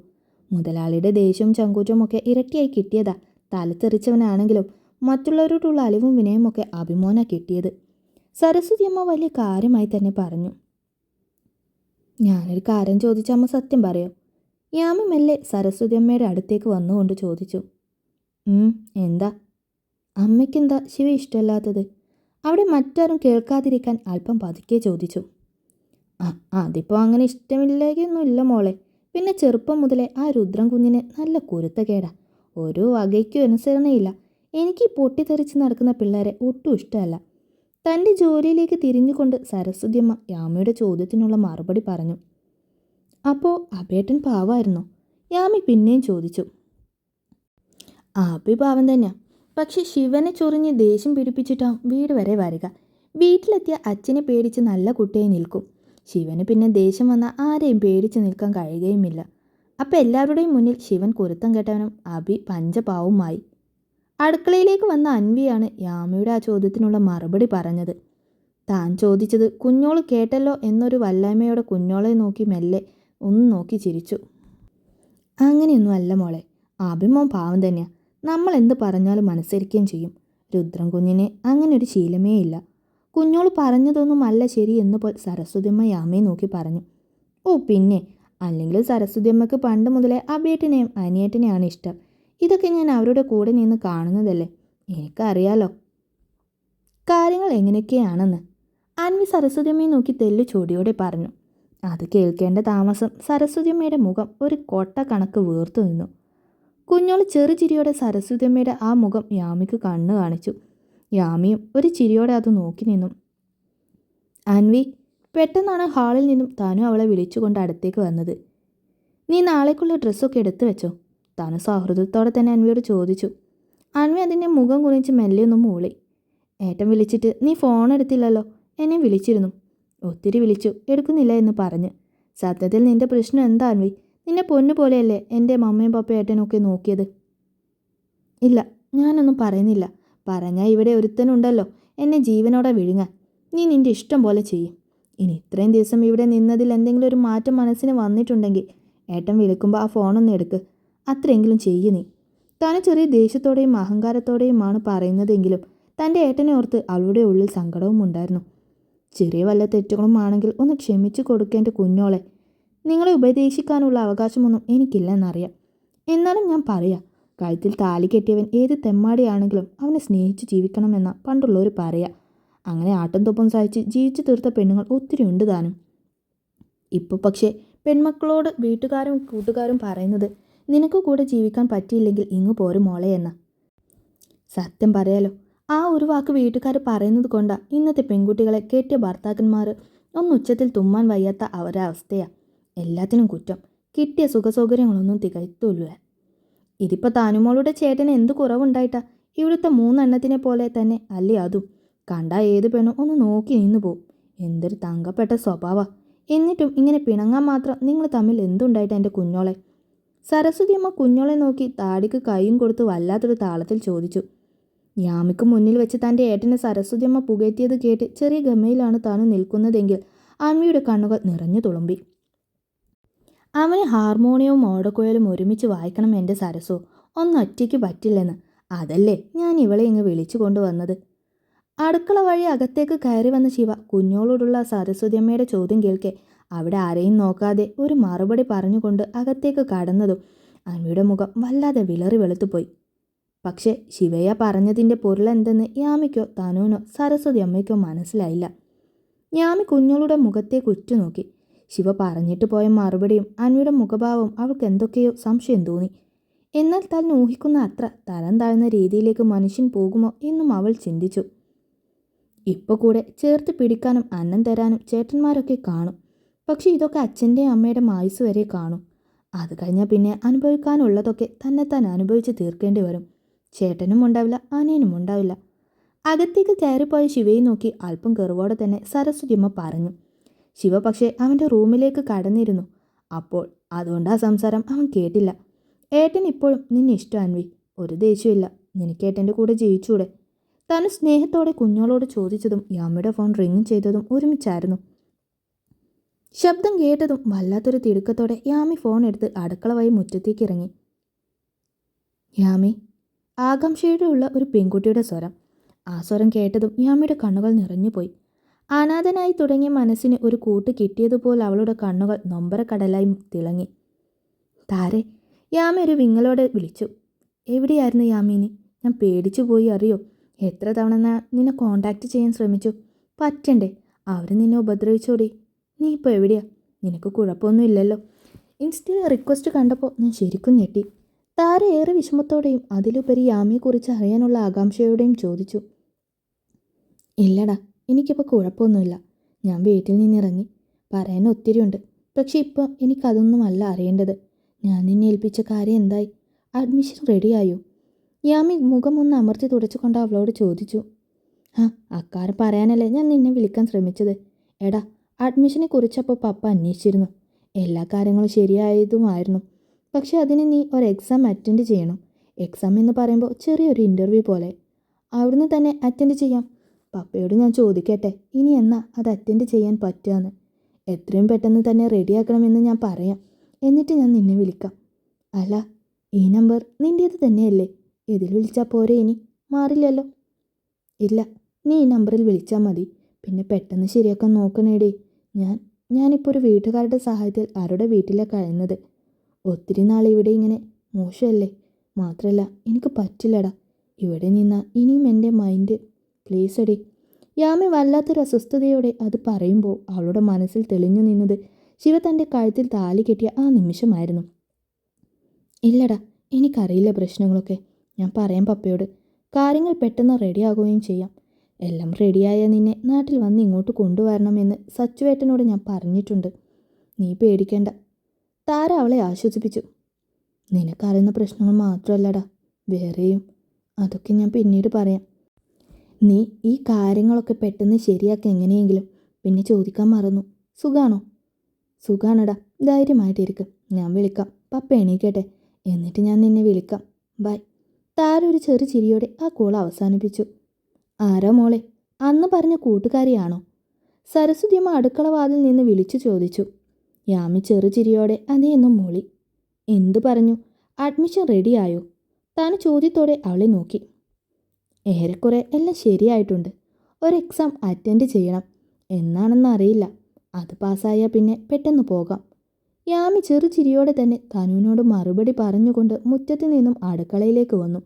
മുതലാളിയുടെ ദേഷ്യവും ചങ്കൂറ്റവും ഒക്കെ ഇരട്ടിയായി കിട്ടിയതാ. തലത്തെറിച്ചവനാണെങ്കിലും മറ്റുള്ളവരോടുള്ള അലിവും വിനയമൊക്കെ അഭിമോനാ കിട്ടിയത്. സരസ്വതിയമ്മ വലിയ കാര്യമായി തന്നെ പറഞ്ഞു. ഞാനൊരു കാര്യം ചോദിച്ച അമ്മ സത്യം പറയോ? യാമി മെല്ലെ സരസ്വതിയമ്മയുടെ അടുത്തേക്ക് വന്നുകൊണ്ട് ചോദിച്ചു. എന്താ? അമ്മയ്ക്കെന്താ ശിവ ഇഷ്ടമല്ലാത്തത്? അവിടെ മറ്റാരും കേൾക്കാതിരിക്കാൻ അല്പം പതുക്കെ ചോദിച്ചു. അതിപ്പോൾ അങ്ങനെ ഇഷ്ടമില്ലേക്കൊന്നുമില്ല മോളെ. പിന്നെ ചെറുപ്പം മുതലേ ആ രുദ്രൻ കുഞ്ഞിന് നല്ല കുരുത്തക്കേടാ. ഒരു വകയ്ക്കും അനുസരണയില്ല. എനിക്ക് പൊട്ടിത്തെറിച്ച് നടക്കുന്ന പിള്ളേരെ ഒട്ടും ഇഷ്ടമല്ല. തൻ്റെ ജോലിയിലേക്ക് തിരിഞ്ഞുകൊണ്ട് സരസ്വതിയമ്മ യാമിയുടെ ചോദ്യത്തിനുള്ള മറുപടി പറഞ്ഞു. അപ്പോൾ അബേട്ടൻ പാവമായിരുന്നോ? യാമി പിന്നെയും ചോദിച്ചു. അബി പാവം തന്നെയാ. പക്ഷെ ശിവനെ ചൊറിഞ്ഞ് ദേഷ്യം പിടിപ്പിച്ചിട്ടാവും വീട് വരെ വരിക. വീട്ടിലെത്തിയ അച്ഛനെ പേടിച്ച് നല്ല കുട്ടിയായി നിൽക്കും. ശിവന് പിന്നെ ദേഷ്യം വന്നാൽ ആരെയും പേടിച്ച് നിൽക്കാൻ കഴിയുകയുമില്ല. അപ്പം എല്ലാവരുടെയും മുന്നിൽ ശിവൻ കുരുത്തം കെട്ടവനും അബി പഞ്ചപാവുമായി. അടുക്കളയിലേക്ക് വന്ന അൻവിയാണ് യാമിയുടെ ആ ചോദ്യത്തിനുള്ള മറുപടി പറഞ്ഞത്. താൻ ചോദിച്ചത് കുഞ്ഞോൾ കേട്ടല്ലോ എന്നൊരു വല്ലായ്മയോടെ കുഞ്ഞോളെ നോക്കി മെല്ലെ ഒന്ന് നോക്കി ചിരിച്ചു. അങ്ങനെയൊന്നും അല്ല മോളെ. അഭിമോൻ പാവം തന്നെയാ. നമ്മൾ എന്ത് പറഞ്ഞാലും അനുസരിക്കുകയും ചെയ്യും. രുദ്രൻ കുഞ്ഞിന് അങ്ങനെ ഒരു ശീലമേ ഇല്ല. കുഞ്ഞോൾ പറഞ്ഞതൊന്നും അല്ല ശരി എന്നുപോൽ സരസ്വതിയമ്മ യാമയെ നോക്കി പറഞ്ഞു. ഓ പിന്നെ, അല്ലെങ്കിൽ സരസ്വതിയമ്മക്ക് പണ്ട് മുതലേ അബേട്ടനെയും അനിയേട്ടനെയാണ് ഇഷ്ടം. ഇതൊക്കെ ഞാൻ അവരുടെ കൂടെ നിന്ന് കാണുന്നതല്ലേ. എനിക്കറിയാലോ കാര്യങ്ങൾ എങ്ങനെയൊക്കെയാണെന്ന്. അൻവി സരസ്വതിയമ്മയെ നോക്കി തെല്ലു ചൊടിയോടെ പറഞ്ഞു. അത് കേൾക്കേണ്ട താമസം സരസ്വതിയമ്മയുടെ മുഖം ഒരു കൊട്ട കണക്ക് വീർത്തു നിന്നു. കുഞ്ഞോൾ ചെറുചിരിയോടെ സരസ്വതിയമ്മയുടെ ആ മുഖം യാമിക്ക് കണ്ണ് കാണിച്ചു. യാമിയും ഒരു ചിരിയോടെ അത് നോക്കി നിന്നു. അൻവി, പെട്ടെന്നാണ് ഹാളിൽ നിന്നും താനും അവളെ വിളിച്ചുകൊണ്ട് അടുത്തേക്ക് വന്നത്. നീ നാളേക്കുള്ള ഡ്രസ്സൊക്കെ എടുത്തു വെച്ചോ? താനും സൗഹൃദത്തോടെ തന്നെ അൻവിയോട് ചോദിച്ചു. അൻവി അതിൻ്റെ മുഖം കുനിച്ച് മെല്ലെയൊന്നും മൂളി. ഏട്ടൻ വിളിച്ചിട്ട് നീ ഫോൺ എടുത്തില്ലല്ലോ. എന്നെ വിളിച്ചിരുന്നു. ഒത്തിരി വിളിച്ചു, എടുക്കുന്നില്ല എന്ന് പറഞ്ഞ്. സത്യത്തിൽ നിന്റെ പ്രശ്നം എന്താ അൻവി? നിന്നെ പൊന്നു പോലെയല്ലേ എൻ്റെ മമ്മയും പപ്പയും ഏട്ടനൊക്കെ നോക്കിയത്? ഇല്ല, ഞാനൊന്നും പറയുന്നില്ല. പറഞ്ഞാൽ ഇവിടെ ഒരുത്തനുണ്ടല്ലോ എന്നെ ജീവനോടെ വിഴുങ്ങാൻ. നീ നിൻ്റെ ഇഷ്ടം പോലെ ചെയ്യും. ഇനി ഇത്രയും ദിവസം ഇവിടെ നിന്നതിൽ എന്തെങ്കിലും ഒരു മാറ്റം മനസ്സിന് വന്നിട്ടുണ്ടെങ്കിൽ ഏട്ടൻ വിളിക്കുമ്പോൾ ആ ഫോണൊന്ന് എടുക്ക്. അത്രയെങ്കിലും ചെയ്യ് നീ. താൻ ചെറിയ ദേഷ്യത്തോടെയും അഹങ്കാരത്തോടെയുമാണ് പറയുന്നതെങ്കിലും തൻ്റെ ഏട്ടനെ ഓർത്ത് അവളുടെ ഉള്ളിൽ സങ്കടവും ഉണ്ടായിരുന്നു. ചെറിയ വല്ല തെറ്റുകളും ആണെങ്കിൽ ഒന്ന് ക്ഷമിച്ചു കൊടുക്കേണ്ട കുഞ്ഞോളെ. നിങ്ങളെ ഉപദേശിക്കാനുള്ള അവകാശമൊന്നും എനിക്കില്ലെന്നറിയാം. എന്നാലും ഞാൻ പറയാം, കഴുത്തിൽ താലി കെട്ടിയവൻ ഏത് തെമ്മാടിയാണെങ്കിലും അവനെ സ്നേഹിച്ച് ജീവിക്കണമെന്ന പണ്ടുള്ളവർ പറയാം. അങ്ങനെ ആട്ടും തൊപ്പം സഹിച്ച് ജീവിച്ചു തീർത്ത പെണ്ണുങ്ങൾ ഒത്തിരി ഉണ്ട് താനും. ഇപ്പോൾ പക്ഷേ പെൺമക്കളോട് വീട്ടുകാരും കൂട്ടുകാരും പറയുന്നത് നിനക്ക് കൂടെ ജീവിക്കാൻ പറ്റിയില്ലെങ്കിൽ ഇങ്ങ് പോരും മോളെ എന്ന. സത്യം പറയാലോ, ആ ഒരു വാക്ക് വീട്ടുകാർ പറയുന്നത് കൊണ്ടാ ഇന്നത്തെ പെൺകുട്ടികളെ കെട്ടിയ ഭർത്താക്കന്മാർ ഒന്ന് ഉച്ചത്തിൽ തുമ്മാൻ വയ്യാത്ത ഒരവസ്ഥയാ. എല്ലാത്തിനും കുറ്റം. കിട്ടിയ സുഖസൗകര്യങ്ങളൊന്നും തികയ്ത്തൂല്ല. ഇതിപ്പോൾ താനുമോളുടെ ചേട്ടന് എന്ത് കുറവുണ്ടായിട്ടാ? ഇവിടുത്തെ 3 പോലെ തന്നെ അല്ലേ അതും. കണ്ടാൽ ഏത് പെണ്ണും ഒന്ന് നോക്കി നിന്നു പോവും. എന്തൊരു തങ്കപ്പെട്ട സ്വഭാവ. എന്നിട്ടും ഇങ്ങനെ പിണങ്ങാൻ മാത്രം നിങ്ങൾ തമ്മിൽ എന്തുണ്ടായിട്ടാ എൻ്റെ കുഞ്ഞോളെ? സരസ്വതിയമ്മ കുഞ്ഞോളെ നോക്കി താടിക്ക് കൈയും കൊടുത്ത് വല്ലാത്തൊരു താളത്തിൽ ചോദിച്ചു. യാമിക്ക് മുന്നിൽ വെച്ച് തൻ്റെ ഏട്ടനെ സരസ്വതിയമ്മ പുകഴ്ത്തിയത് കേട്ട് ചെറിയ ഗമയിലാണ് താൻ നിൽക്കുന്നതെങ്കിൽ അമ്മയുടെ കണ്ണുകൾ നിറഞ്ഞു തുളുമ്പി. അവന് ഹാർമോണിയവും ഓടക്കുഴലും ഒരുമിച്ച് വായിക്കണം എൻ്റെ സരസോ. ഒന്നൊറ്റയ്ക്ക് പറ്റില്ലെന്ന്. അതല്ലേ ഞാൻ ഇവളെ ഇങ്ങ് വിളിച്ചു കൊണ്ടുവന്നത്. അടുക്കള വഴി അകത്തേക്ക് കയറി വന്ന ശിവ കുഞ്ഞോളോടുള്ള സരസ്വതിയമ്മയുടെ ചോദ്യം കേൾക്കെ അവിടെ ആരെയും നോക്കാതെ ഒരു മറുപടി പറഞ്ഞുകൊണ്ട് അകത്തേക്ക് കടന്നതും അമ്മയുടെ മുഖം വല്ലാതെ വിളറി വെളുത്തുപോയി. പക്ഷേ ശിവയ്യ പറഞ്ഞതിൻ്റെ പൊരുളെന്തെന്ന് യാമിക്കോ തനുവിനോ സരസ്വതി അമ്മയ്ക്കോ മനസ്സിലായില്ല. യാമി കുഞ്ഞോളുടെ മുഖത്തേക്ക് ഉറ്റുനോക്കി. ശിവ പറഞ്ഞിട്ട് പോയ മറുപടിയും അന്വിയുടെ മുഖഭാവവും അവൾക്ക് എന്തൊക്കെയോ സംശയം തോന്നി. എന്നാൽ താൻ ഊഹിക്കുന്ന അത്ര തരം താഴ്ന്ന രീതിയിലേക്ക് മനുഷ്യൻ പോകുമോ എന്നും അവൾ ചിന്തിച്ചു. ഇപ്പോൾ കൂടെ ചേർത്ത് പിടിക്കാനും അന്നം തരാനും ചേട്ടന്മാരൊക്കെ കാണും. പക്ഷെ ഇതൊക്കെ അച്ഛൻ്റെയും അമ്മയുടെ ആയുസ് വരെ കാണും. അത് കഴിഞ്ഞാൽ പിന്നെ അനുഭവിക്കാനുള്ളതൊക്കെ തന്നെത്താൻ അനുഭവിച്ച് തീർക്കേണ്ടി വരും. ചേട്ടനും ഉണ്ടാവില്ല, അനിയനും ഉണ്ടാവില്ല. അകത്തേക്ക് കയറിപ്പോയ ശിവയെ നോക്കി അല്പം കെറുവോടെ തന്നെ സരസ്വതിയമ്മ പറഞ്ഞു. ശിവ പക്ഷേ അവൻ്റെ റൂമിലേക്ക് കടന്നിരുന്നു. അപ്പോൾ അതുകൊണ്ട് ആ സംസാരം അവൻ കേട്ടില്ല. ഏട്ടൻ ഇപ്പോഴും നിന്നെ ഇഷ്ടം അൻവി. ഒരു ദേഷ്യമില്ല. നിനക്ക് ഏട്ടൻ്റെ കൂടെ ജീവിച്ചൂടെ? താൻ സ്നേഹത്തോടെ കുഞ്ഞോളോട് ചോദിച്ചതും യാമയുടെ ഫോൺ റിങ് ചെയ്തതും ഒരുമിച്ചായിരുന്നു. ശബ്ദം കേട്ടതും വല്ലാത്തൊരു തിടുക്കത്തോടെ യാമി ഫോൺ എടുത്ത് അടുക്കള വഴി മുറ്റത്തേക്ക് ഇറങ്ങി. യാമി, ആകാംക്ഷയുടെ ഉള്ള ഒരു പെൺകുട്ടിയുടെ സ്വരം. ആ സ്വരം കേട്ടതും യാമിയുടെ കണ്ണുകൾ നിറഞ്ഞുപോയി. അനാഥനായി തുടങ്ങിയ മനസ്സിന് ഒരു കൂട്ട് കിട്ടിയതുപോലെ അവളുടെ കണ്ണുകൾ നൊമ്പരക്കടലായി തിളങ്ങി. താരെ, യാമി ഒരു വിങ്ങലോടെ വിളിച്ചു. എവിടെയായിരുന്നു യാമിനി? ഞാൻ പേടിച്ചു പോയി അറിയോ. എത്ര തവണ നിന്നെ കോണ്ടാക്ട് ചെയ്യാൻ ശ്രമിച്ചു. പറ്റണ്ടേ? അവർ നിന്നെ ഉപദ്രവിച്ചോടി. നീ ഇപ്പോൾ എവിടെയാ? നിനക്ക് കുഴപ്പമൊന്നുമില്ലല്ലോ. ഇൻസ്റ്റയിൽ റിക്വസ്റ്റ് കണ്ടപ്പോൾ ഞാൻ ശരിക്കും ഞെട്ടി. താര ഏറെ വിഷമത്തോടെയും അതിലുപരി യാമിയെക്കുറിച്ച് അറിയാനുള്ള ആകാംക്ഷയോടെയും ചോദിച്ചു. ഇല്ലടാ, എനിക്കിപ്പോൾ കുഴപ്പമൊന്നുമില്ല. ഞാൻ വീട്ടിൽ നിന്നിറങ്ങി. പറയാൻ ഒത്തിരിയുണ്ട്. പക്ഷെ ഇപ്പോൾ എനിക്കതൊന്നുമല്ല അറിയേണ്ടത്. ഞാൻ നിന്നെ ഏൽപ്പിച്ച കാര്യം എന്തായി? അഡ്മിഷൻ റെഡിയായോ? യാമി മുഖം ഒന്ന് അമർത്തി തുടച്ചുകൊണ്ട് അവളോട് ചോദിച്ചു. അക്കാര്യം പറയാനല്ലേ ഞാൻ നിന്നെ വിളിക്കാൻ ശ്രമിച്ചത്. എടാ, അഡ്മിഷനെ കുറിച്ചപ്പോൾ പപ്പ അന്വേഷിച്ചിരുന്നു. എല്ലാ കാര്യങ്ങളും ശരിയായതുമായിരുന്നു. പക്ഷെ അതിന് നീ ഒരു എക്സാം അറ്റൻഡ് ചെയ്യണം. എക്സാം എന്ന് പറയുമ്പോൾ ചെറിയൊരു ഇൻ്റർവ്യൂ പോലെ. അവിടുന്ന് തന്നെ അറ്റൻഡ് ചെയ്യാം. പപ്പയോട് ഞാൻ ചോദിക്കട്ടെ ഇനി എന്നാ അത് അറ്റൻഡ് ചെയ്യാൻ പറ്റുകയെന്ന്. എത്രയും പെട്ടെന്ന് തന്നെ റെഡിയാക്കണമെന്ന് ഞാൻ പറയാം. എന്നിട്ട് ഞാൻ നിന്നെ വിളിക്കാം. അല്ല, ഈ നമ്പർ നിൻ്റേത് തന്നെയല്ലേ? ഇതിൽ വിളിച്ചാൽ പോരെ? ഇനി മാറില്ലല്ലോ? ഇല്ല, നീ ഈ നമ്പറിൽ വിളിച്ചാൽ മതി. പിന്നെ പെട്ടെന്ന് ശരിയാക്കാൻ നോക്കണേടേ. ഞാനിപ്പോൾ ഒരു വീട്ടുകാരുടെ സഹായത്തിൽ ആരുടെ വീട്ടിലാണ് കഴിയുന്നത്. ഒത്തിരി നാൾ ഇവിടെ ഇങ്ങനെ മോശമല്ലേ? മാത്രമല്ല എനിക്ക് പറ്റില്ലടാ ഇവിടെ നിന്നാൽ. ഇനിയും എൻ്റെ മൈൻഡ് പ്ലീസ് എടി. യാമി വല്ലാത്തൊരു അസ്വസ്ഥതയോടെ അത് പറയുമ്പോൾ അവളുടെ മനസ്സിൽ തെളിഞ്ഞു നിന്നത് ശിവ തൻ്റെ കഴുത്തിൽ താലി കെട്ടിയ ആ നിമിഷമായിരുന്നു. ഇല്ലടാ, എനിക്കറിയില്ല പ്രശ്നങ്ങളൊക്കെ. ഞാൻ പറയാം പപ്പയോട്. കാര്യങ്ങൾ പെട്ടെന്ന് റെഡിയാകുകയും ചെയ്യാം. എല്ലാം റെഡിയായ നിന്നെ നാട്ടിൽ വന്ന് ഇങ്ങോട്ട് കൊണ്ടുവരണമെന്ന് സച്ചുവേട്ടനോട് ഞാൻ പറഞ്ഞിട്ടുണ്ട്. നീ പേടിക്കേണ്ട. താര അവളെ ആശ്വസിപ്പിച്ചു. നിനക്കറിയുന്ന പ്രശ്നങ്ങൾ മാത്രമല്ലടാ, വേറെയും. അതൊക്കെ ഞാൻ പിന്നീട് പറയാം. നീ ഈ കാര്യങ്ങളൊക്കെ പെട്ടെന്ന് ശരിയാക്കി എങ്ങനെയെങ്കിലും. പിന്നെ ചോദിക്കാൻ മറന്നു, സുഖാണോ? സുഖാണടാ, ധൈര്യമായിട്ടിരിക്കും. ഞാൻ വിളിക്കാം. പപ്പ എണീക്കട്ടെ, എന്നിട്ട് ഞാൻ നിന്നെ വിളിക്കാം. ബൈ. താര ഒരു ചെറു ചിരിയോടെ ആ കോൾ അവസാനിപ്പിച്ചു. ആരാ മോളെ? അന്ന് പറഞ്ഞ കൂട്ടുകാരിയാണോ? സരസ്വതിയമ്മ അടുക്കള വാതിൽ നിന്ന് വിളിച്ചു ചോദിച്ചു. യാമി ചെറു ചിരിയോടെ അതേന്നും മൂളി. എന്തു പറഞ്ഞു? അഡ്മിഷൻ റെഡിയായോ? താൻ ചോദ്യത്തോടെ അവളെ നോക്കി. ഏറെക്കുറെ എല്ലാം ശരിയായിട്ടുണ്ട്. ഒരു എക്സാം അറ്റൻഡ് ചെയ്യണം. എന്നാണെന്ന് അറിയില്ല. അത് പാസ്സായാൽ പിന്നെ പെട്ടെന്ന് പോകാം. യാമി ചെറു ചിരിയോടെ തന്നെ തനുവിനോട് മറുപടി പറഞ്ഞുകൊണ്ട് മുറ്റത്ത് നിന്നും അടുക്കളയിലേക്ക് വന്നു.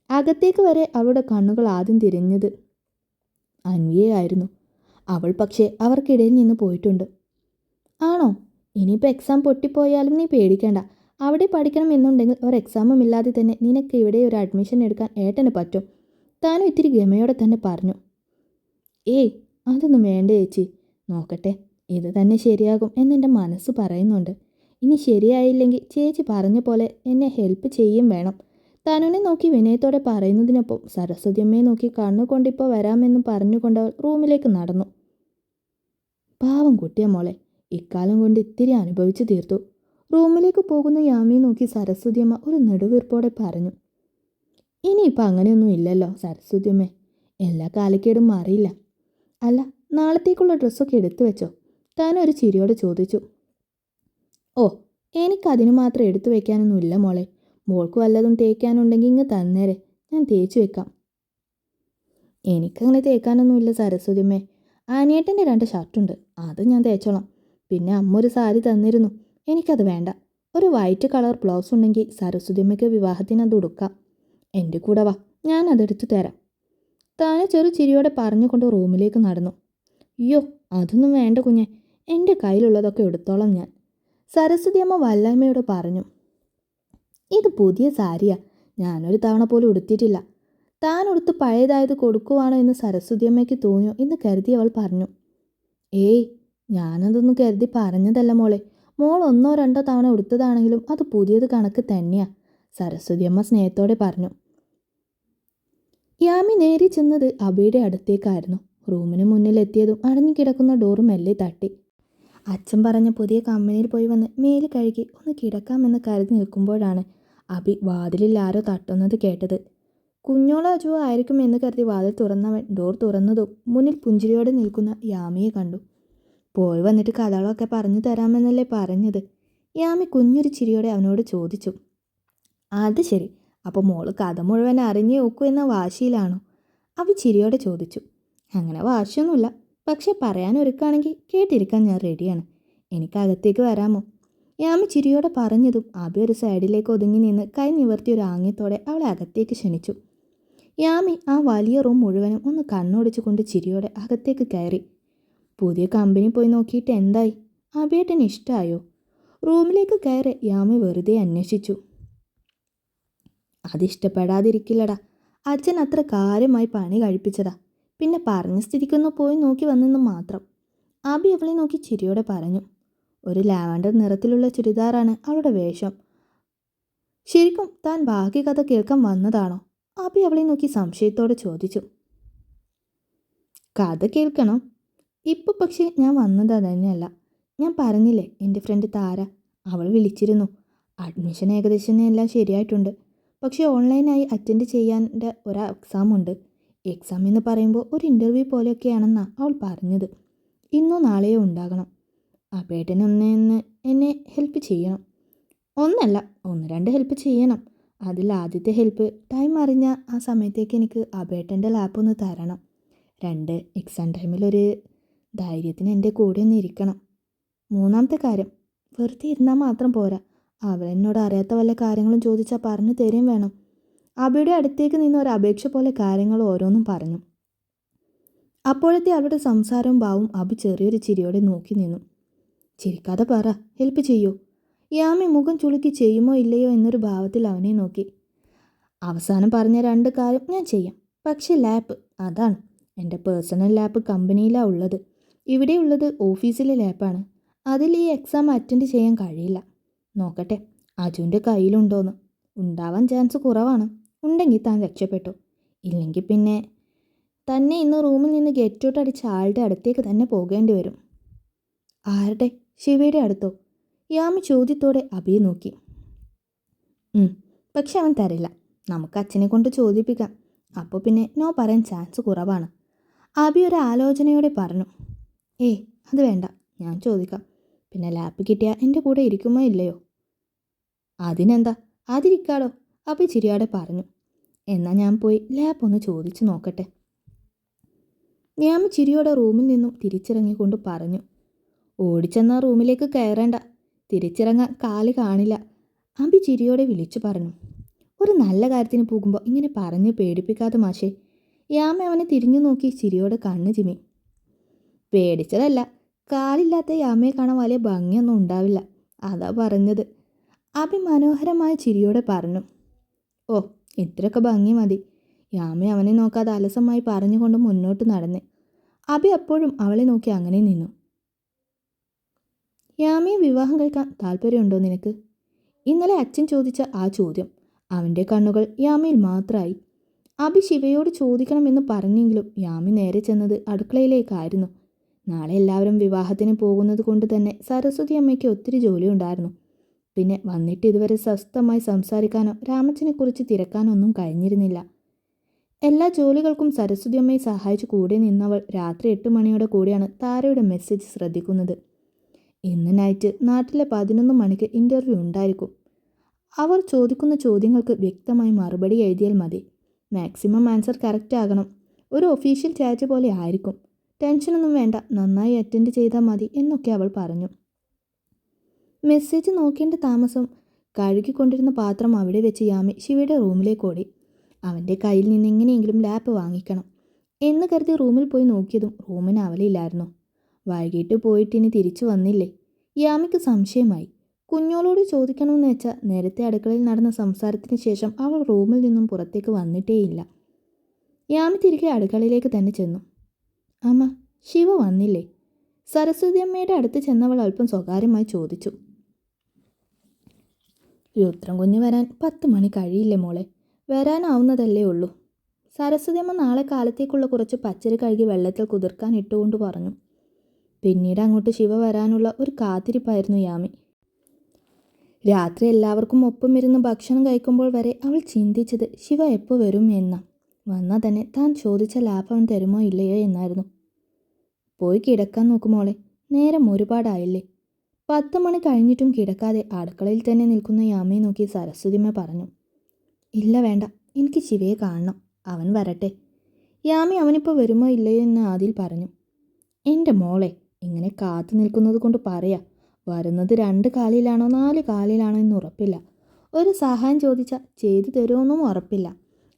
അകത്തേക്ക് വരെ അവളുടെ കണ്ണുകൾ ആദ്യം തിരിഞ്ഞത് അൻവിയെയായിരുന്നു. അവൾ പക്ഷേ അവർക്കിടയിൽ നിന്ന് പോയിട്ടുണ്ട്. ആണോ? ഇനിയിപ്പോൾ എക്സാം പൊട്ടിപ്പോയാലും നീ പേടിക്കേണ്ട. അവിടെ പഠിക്കണം എന്നുണ്ടെങ്കിൽ ഒരു എക്സാമും ഇല്ലാതെ തന്നെ നിനക്ക് ഇവിടെ ഒരു അഡ്മിഷൻ എടുക്കാൻ ഏട്ടന് പറ്റും. താനും ഇത്തിരി ഗമയോടെ തന്നെ പറഞ്ഞു. ഏയ്, അതൊന്നും വേണ്ട ചേച്ചി. നോക്കട്ടെ, ഇത് തന്നെ ശരിയാകും എന്നെൻ്റെ മനസ്സ് പറയുന്നുണ്ട്. ഇനി ശരിയായില്ലെങ്കിൽ ചേച്ചി പറഞ്ഞ പോലെ എന്നെ ഹെൽപ്പ് ചെയ്യും വേണം. തനുവിനെ നോക്കി വിനയത്തോടെ പറയുന്നതിനൊപ്പം സരസ്വതിയമ്മയെ നോക്കി കണ്ണുകൊണ്ടിപ്പോൾ വരാമെന്നും പറഞ്ഞുകൊണ്ടവൾ റൂമിലേക്ക് നടന്നു. പാവം കുട്ടിയ മോളെ, ഇക്കാലം കൊണ്ട് ഇത്തിരി അനുഭവിച്ചു തീർത്തു. റൂമിലേക്ക് പോകുന്ന യാമിയെ നോക്കി സരസ്വതിയമ്മ ഒരു നെടുവീർപ്പോടെ പറഞ്ഞു. ഇനിയിപ്പോൾ അങ്ങനെയൊന്നും ഇല്ലല്ലോ സരസ്വതിയമ്മേ, എല്ലാ കാലക്കേടും മാറിയില്ല. അല്ല, നാളത്തേക്കുള്ള ഡ്രസ്സൊക്കെ എടുത്തു വെച്ചോ? താനൊരു ചിരിയോടെ ചോദിച്ചു. ഓ, എനിക്കതിന് മാത്രം എടുത്തു വെക്കാനൊന്നുമില്ല മോളെ. മോൾക്ക് വല്ലതും തേക്കാനുണ്ടെങ്കിൽ ഇങ്ങ് തന്നേരെ, ഞാൻ തേച്ചു വെക്കാം. എനിക്കങ്ങനെ തേക്കാനൊന്നുമില്ല സരസ്വതിയമ്മേ. ആനിയേട്ടൻ്റെ 2 ഷർട്ടുണ്ട്, അത് ഞാൻ തേച്ചോളാം. പിന്നെ അമ്മ ഒരു സാരി തന്നിരുന്നു, എനിക്കത് വേണ്ട. ഒരു വൈറ്റ് കളർ ബ്ലൗസ് ഉണ്ടെങ്കിൽ സരസ്വതിയമ്മയ്ക്ക് വിവാഹത്തിന് അത് ഉടുക്കാം. എൻ്റെ കൂടെ വാ, ഞാൻ അതെടുത്തു തരാം. താനെ ചെറു ചിരിയോടെ പറഞ്ഞുകൊണ്ട് റൂമിലേക്ക് നടന്നു. അയ്യോ, അതൊന്നും വേണ്ട കുഞ്ഞെ, എൻ്റെ കയ്യിലുള്ളതൊക്കെ എടുത്തോളാം ഞാൻ, സരസ്വതിയമ്മ വല്ലായ്മയോട് പറഞ്ഞു. ഇത് പുതിയ സാരിയാ, ഞാനൊരു തവണ പോലും ഉടുത്തിട്ടില്ല. താൻ ഉടുത്ത് പഴയതായത് കൊടുക്കുവാണോ എന്ന് സരസ്വതിയമ്മയ്ക്ക് തോന്നിയോ എന്ന് കരുതി അവൾ പറഞ്ഞു. ഏയ്, ഞാനതൊന്നും കരുതി പറഞ്ഞതല്ല മോളെ. മോൾ 1 2 തവണ ഉടുത്തതാണെങ്കിലും അത് പുതിയത് കണക്ക് തന്നെയാ, സരസ്വതിയമ്മ സ്നേഹത്തോടെ പറഞ്ഞു. യാമി നേരി ചെന്നത് അബിയുടെ അടുത്തേക്കായിരുന്നു. റൂമിന് മുന്നിലെത്തിയതും അടഞ്ഞുകിടക്കുന്ന ഡോറ് മെല്ലെ തട്ടി. അച്ഛൻ പറഞ്ഞ പുതിയ കമ്പനിയിൽ പോയി വന്ന് മേല് കഴുകി ഒന്ന് കിടക്കാമെന്ന് കരുതി നിൽക്കുമ്പോഴാണ് അബി വാതിലിൽ ആരോ തട്ടുന്നത് കേട്ടത്. കുഞ്ഞോളോ അജുവോ ആയിരിക്കും എന്ന് കരുതി വാതിൽ തുറന്നവൻ ഡോർ തുറന്നതും മുന്നിൽ പുഞ്ചിരിയോടെ നിൽക്കുന്ന യാമിയെ കണ്ടു. പോയി വന്നിട്ട് കഥകളൊക്കെ പറഞ്ഞു തരാമെന്നല്ലേ പറഞ്ഞത്? യാമി കുഞ്ഞൊരു ചിരിയോടെ അവനോട് ചോദിച്ചു. അത് ശരി, അപ്പോൾ മോള് കഥ മുഴുവൻ അറിഞ്ഞേ നോക്കൂ എന്ന വാശിയിലാണോ? അവ ചിരിയോടെ ചോദിച്ചു. അങ്ങനെ വാശിയൊന്നുമില്ല, പക്ഷേ പറയാനൊരുക്കാണെങ്കിൽ കേട്ടിരിക്കാൻ ഞാൻ റെഡിയാണ്. എനിക്ക് അകത്തേക്ക് വരാമോ? യാമി ചിരിയോടെ പറഞ്ഞതും അബി ഒരു സൈഡിലേക്ക് ഒതുങ്ങി നിന്ന് കൈ നിവർത്തി ഒരു ആംഗ്യത്തോടെ അവളെ അകത്തേക്ക് ക്ഷണിച്ചു. യാമി ആ വലിയ റൂം മുഴുവനും ഒന്ന് കണ്ണോടിച്ചു കൊണ്ട് ചിരിയോടെ അകത്തേക്ക് കയറി. പുതിയ കമ്പനി പോയി നോക്കിയിട്ട് എന്തായി? അബിയേട്ടന് ഇഷ്ടമായോ? റൂമിലേക്ക് കയറി യാമി വെറുതെ അന്വേഷിച്ചു. അതിഷ്ടപ്പെടാതിരിക്കില്ലടാ, അച്ഛൻ അത്ര കാര്യമായി പണി കഴിപ്പിച്ചതാ. പിന്നെ പറഞ്ഞ സ്ഥിതിക്കൊന്ന് പോയി നോക്കി വന്നെന്ന് മാത്രം, അബി അവളെ നോക്കി ചിരിയോടെ പറഞ്ഞു. ഒരു ലാവൻഡർ നിറത്തിലുള്ള ചുരിദാറാണ് അവളുടെ വേഷം. ശരിക്കും താൻ ബാക്കി കഥ കേൾക്കാൻ വന്നതാണോ? അബി അവളെ നോക്കി സംശയത്തോടെ ചോദിച്ചു. കഥ കേൾക്കണം? ഇപ്പോൾ പക്ഷേ ഞാൻ വന്നത് തന്നെയല്ല. ഞാൻ പറഞ്ഞില്ലേ, എൻ്റെ ഫ്രണ്ട് താര, അവൾ വിളിച്ചിരുന്നു. അഡ്മിഷൻ ഏകദേശം എല്ലാം ശരിയായിട്ടുണ്ട്. പക്ഷേ ഓൺലൈനായി അറ്റൻഡ് ചെയ്യാൻ്റെ ഒരു എക്സാമുണ്ട്. എക്സാം എന്ന് പറയുമ്പോൾ ഒരു ഇൻ്റർവ്യൂ പോലെയൊക്കെയാണെന്നാണ് അവൾ പറഞ്ഞത്. ഇന്നോ നാളെയോ ഉണ്ടാകണം. അബേട്ടനൊന്ന് എന്നെ ഹെൽപ്പ് ചെയ്യണം. ഒന്നല്ല, 1 2 ഹെൽപ്പ് ചെയ്യണം. അതിൽ ആദ്യത്തെ ഹെൽപ്പ്, ടൈം അറിഞ്ഞ ആ സമയത്തേക്ക് എനിക്ക് അബേട്ടൻ്റെ ലാപ്പ് ഒന്ന് തരണം. 2, എക്സാം ടൈമിലൊരു ധൈര്യത്തിന് എൻ്റെ കൂടെ ഒന്ന് ഇരിക്കണം. 3ാമത്തെ കാര്യം, വെറുതെ ഇരുന്നാൽ മാത്രം പോരാ, അവരെന്നോട് അറിയാത്ത വല്ല കാര്യങ്ങളും ചോദിച്ചാൽ പറഞ്ഞു തരുകയും വേണം. അബിയുടെ അടുത്തേക്ക് നിന്ന് ഒരു അപേക്ഷ പോലെ കാര്യങ്ങൾ ഓരോന്നും പറഞ്ഞു. അപ്പോഴത്തെ അവളുടെ സംസാരവും ഭാവവും അബി ചെറിയൊരു ചിരിയോടെ നോക്കി നിന്നു. ചിരിക്കാതെ പറ, ഹെൽപ്പ് ചെയ്യൂ. യാമി മുഖം ചുളുക്കി ചെയ്യുമോ ഇല്ലയോ എന്നൊരു ഭാവത്തിൽ അവനെ നോക്കി. അവസാനം പറഞ്ഞ 2 കാര്യം ഞാൻ ചെയ്യാം, പക്ഷേ ലാപ്പ്, അതാണ്. എൻ്റെ പേഴ്സണൽ ലാപ്പ് കമ്പനിയിലാണ് ഉള്ളത്. ഇവിടെ ഉള്ളത് ഓഫീസിലെ ലാപ്പാണ്. അതിൽ ഈ എക്സാം അറ്റൻഡ് ചെയ്യാൻ കഴിയില്ല. നോക്കട്ടെ അജുവിൻ്റെ കയ്യിലുണ്ടോയെന്ന്. ഉണ്ടാവാൻ ചാൻസ് കുറവാണ്. ഉണ്ടെങ്കിൽ താൻ രക്ഷപ്പെട്ടു, ഇല്ലെങ്കിൽ പിന്നെ തന്നെ ഇന്ന് റൂമിൽ നിന്ന് ഗെറ്റ് ഔട്ട് അടിച്ച ആളുടെ അടുത്തേക്ക് തന്നെ പോകേണ്ടി വരും. ആരുടെ? ശിവയുടെ അടുത്തോ? യാമി ചോദ്യത്തോടെ അബിയെ നോക്കി. പക്ഷെ അവൻ തരില്ല. നമുക്ക് അച്ഛനെ കൊണ്ട് ചോദിപ്പിക്കാം, അപ്പോൾ പിന്നെ നോ പറയാൻ ചാൻസ് കുറവാണ്. അബി ഒരു ആലോചനയോടെ പറഞ്ഞു. അത് വേണ്ട, ഞാൻ ചോദിക്കാം. പിന്നെ ലാപ്പ് കിട്ടിയാൽ എൻ്റെ കൂടെ ഇരിക്കുമോ ഇല്ലയോ? അതിനെന്താ, അതിരിക്കാടോ, അബി ചിരിയോടെ പറഞ്ഞു. എന്നാൽ ഞാൻ പോയി ലാപ്പ് ഒന്ന് ചോദിച്ചു നോക്കട്ടെ. യാമി ചിരിയോടെ റൂമിൽ നിന്നും തിരിച്ചിറങ്ങിക്കൊണ്ട് പറഞ്ഞു. ഓടിച്ചെന്ന റൂമിലേക്ക് കയറേണ്ട, തിരിച്ചിറങ്ങാൻ കാല് കാണില്ല, അബി ചിരിയോടെ വിളിച്ചു പറഞ്ഞു. ഒരു നല്ല കാര്യത്തിന് പോകുമ്പോൾ ഇങ്ങനെ പറഞ്ഞ് പേടിപ്പിക്കാതെ മാഷേ. യാമി അവനെ തിരിഞ്ഞു നോക്കി ചിരിയോടെ കണ്ണ് ചിമ്മി. പേടിച്ചതല്ല, കാലില്ലാത്ത യാമയെ കാണാൻ വലിയ ഭംഗിയൊന്നും ഉണ്ടാവില്ല, അതാ പറഞ്ഞത്, അബി മനോഹരമായ ചിരിയോടെ പറഞ്ഞു. ഓ, ഇത്രയൊക്കെ ഭംഗി മതി. യാമി അവനെ നോക്കാതെ അലസമായി പറഞ്ഞുകൊണ്ട് മുന്നോട്ട് നടന്നേ. അഭി അപ്പോഴും അവളെ നോക്കി അങ്ങനെ നിന്നു. യാമിയെ വിവാഹം കഴിക്കാൻ താല്പര്യമുണ്ടോ നിനക്ക്? ഇന്നലെ അച്ഛൻ ചോദിച്ച ആ ചോദ്യം അവൻ്റെ കണ്ണുകൾ യാമിയിൽ മാത്രമായി. അഭി ശിവയോട് ചോദിക്കണമെന്ന് പറഞ്ഞെങ്കിലും യാമി നേരെ ചെന്നത് അടുക്കളയിലേക്കായിരുന്നു. നാളെ എല്ലാവരും വിവാഹത്തിന് പോകുന്നത് കൊണ്ട് തന്നെ സരസ്വതി അമ്മയ്ക്ക് ഒത്തിരി ജോലിയുണ്ടായിരുന്നു. പിന്നെ വന്നിട്ട് ഇതുവരെ സ്വസ്ഥമായി സംസാരിക്കാനോ രാമച്ചനെക്കുറിച്ച് തിരക്കാനോ ഒന്നും കഴിഞ്ഞിരുന്നില്ല. എല്ലാ ജോലികൾക്കും സരസ്വതി അമ്മയെ സഹായിച്ചു കൂടെ നിന്നവൾ രാത്രി 8 മണിയോടെ കൂടിയാണ് താരയുടെ മെസ്സേജ് ശ്രദ്ധിക്കുന്നത്. ഇന്ന് നൈറ്റ് നാട്ടിലെ 11 മണിക്ക് ഇൻ്റർവ്യൂ ഉണ്ടായിരിക്കും. അവർ ചോദിക്കുന്ന ചോദ്യങ്ങൾക്ക് വ്യക്തമായി മറുപടി എഴുതിയാൽ മതി. മാക്സിമം ആൻസർ കറക്റ്റ് ആകണം. ഒരു ഒഫീഷ്യൽ ചാറ്റ് പോലെ ആയിരിക്കും. ടെൻഷനൊന്നും വേണ്ട, നന്നായി അറ്റൻഡ് ചെയ്താൽ മതി എന്നൊക്കെ അവൾ പറഞ്ഞു. മെസ്സേജ് നോക്കേണ്ട താമസം കഴുകിക്കൊണ്ടിരുന്ന പാത്രം അവിടെ വെച്ച് യാമി ശിവയുടെ റൂമിലേക്ക് ഓടി. അവൻ്റെ കയ്യിൽ നിന്ന് എങ്ങനെയെങ്കിലും ലാപ്പ് വാങ്ങിക്കണം എന്ന് കരുതി റൂമിൽ പോയി നോക്കിയതും റൂമിന് അവലില്ലായിരുന്നു. വൈകിട്ട് പോയിട്ട് ഇനി തിരിച്ചു വന്നില്ലേ? യാമിക്ക് സംശയമായി. കുഞ്ഞോളോട് ചോദിക്കണമെന്ന് വെച്ചാൽ നേരത്തെ അടുക്കളയിൽ നടന്ന സംസാരത്തിന് ശേഷം അവൾ റൂമിൽ നിന്നും പുറത്തേക്ക് വന്നിട്ടേയില്ല. യാമി തിരികെ അടുക്കളയിലേക്ക് തന്നെ ചെന്നു. അമ്മ, ശിവ വന്നില്ലേ? സരസ്വതി അമ്മയുടെ അടുത്ത് ചെന്നവൾ അല്പം സ്വകാര്യമായി ചോദിച്ചു. രുദ്രൻ കുഞ്ഞ് വരാൻ 10 മണി കഴിയില്ലേ മോളെ? വരാനാവുന്നതല്ലേ ഉള്ളൂ. സരസ്വതി അമ്മ നാളെ കാലത്തേക്കുള്ള കുറച്ച് പച്ചരി കഴുകി വെള്ളത്തിൽ കുതിർക്കാൻ ഇട്ടുകൊണ്ട് പറഞ്ഞു. പിന്നീട് അങ്ങോട്ട് ശിവ വരാനുള്ള ഒരു കാത്തിരിപ്പായിരുന്നു യാമി. രാത്രി എല്ലാവർക്കും ഒപ്പം ഇരുന്ന് ഭക്ഷണം കഴിക്കുമ്പോൾ വരെ അവൾ ചിന്തിച്ചത് ശിവ എപ്പോൾ വരും എന്നാ. വന്നാൽ തന്നെ താൻ ചോദിച്ച ലാഭം അവൻ തരുമോ ഇല്ലയോ എന്നായിരുന്നു. പോയി കിടക്കാൻ നോക്കുമോളെ, നേരം ഒരുപാടായില്ലേ? 10 മണി കഴിഞ്ഞിട്ടും കിടക്കാതെ അടുക്കളയിൽ തന്നെ നിൽക്കുന്ന യാമയെ നോക്കി സരസ്വതിമ്മ പറഞ്ഞു. ഇല്ല വേണ്ട, എനിക്ക് ശിവയെ കാണണം, അവൻ വരട്ടെ. യാമി അവനിപ്പോൾ വരുമോ ഇല്ലയോ എന്ന് ആദിൽ പറഞ്ഞു. എൻ്റെ മോളെ, ഇങ്ങനെ കാത്തു നിൽക്കുന്നത് കൊണ്ട് പറയാ, വരുന്നത് 2 കാലിലാണോ 4 കാലിലാണോ എന്ന് ഉറപ്പില്ല. ഒരു സഹായം ചോദിച്ചാൽ ചെയ്തു തരുമെന്നും ഉറപ്പില്ല.